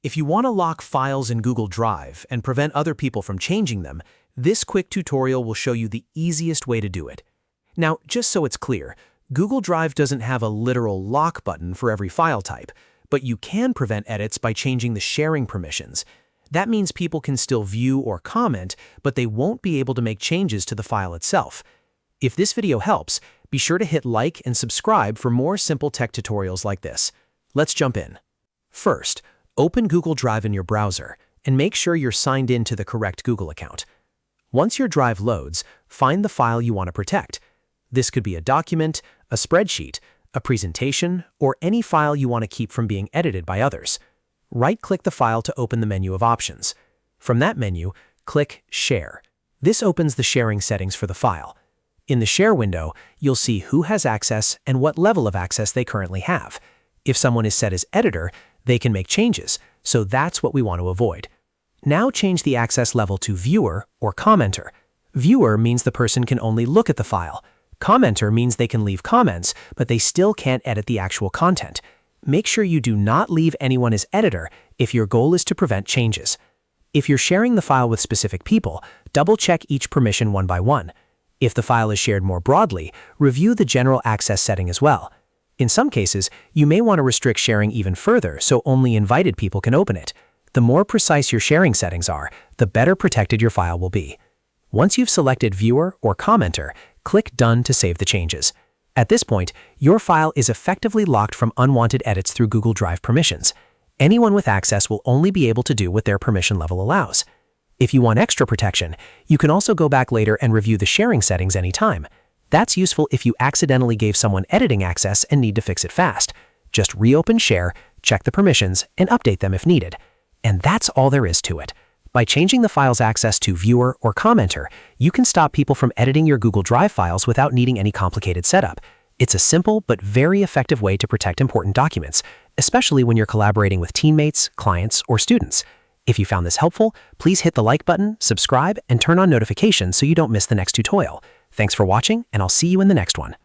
If you want to lock files in Google Drive and prevent other people from changing them, this quick tutorial will show you the easiest way to do it. Now, just so it's clear, Google Drive doesn't have a literal lock button for every file type, but you can prevent edits by changing the sharing permissions. That means people can still view or comment, but they won't be able to make changes to the file itself. If this video helps, be sure to hit like and subscribe for more simple tech tutorials like this. Let's jump in. First, open Google Drive in your browser and make sure you're signed in to the correct Google account. Once your drive loads, find the file you want to protect. This could be a document, a spreadsheet, a presentation, or any file you want to keep from being edited by others. Right-click the file to open the menu of options. From that menu, click Share. This opens the sharing settings for the file. In the Share window, you'll see who has access and what level of access they currently have. If someone is set as editor, they can make changes, so that's what we want to avoid. Now change the access level to Viewer or Commenter. Viewer means the person can only look at the file. Commenter means they can leave comments, but they still can't edit the actual content. Make sure you do not leave anyone as editor if your goal is to prevent changes. If you're sharing the file with specific people, double-check each permission one by one. If the file is shared more broadly, review the general access setting as well. In some cases, you may want to restrict sharing even further so only invited people can open it. The more precise your sharing settings are, the better protected your file will be. Once you've selected Viewer or Commenter, click Done to save the changes. At this point, your file is effectively locked from unwanted edits through Google Drive permissions. Anyone with access will only be able to do what their permission level allows. If you want extra protection, you can also go back later and review the sharing settings anytime. That's useful if you accidentally gave someone editing access and need to fix it fast. Just reopen Share, check the permissions, and update them if needed. And that's all there is to it. By changing the file's access to Viewer or Commenter, you can stop people from editing your Google Drive files without needing any complicated setup. It's a simple but very effective way to protect important documents, especially when you're collaborating with teammates, clients, or students. If you found this helpful, please hit the like button, subscribe, and turn on notifications so you don't miss the next tutorial. Thanks for watching, and I'll see you in the next one.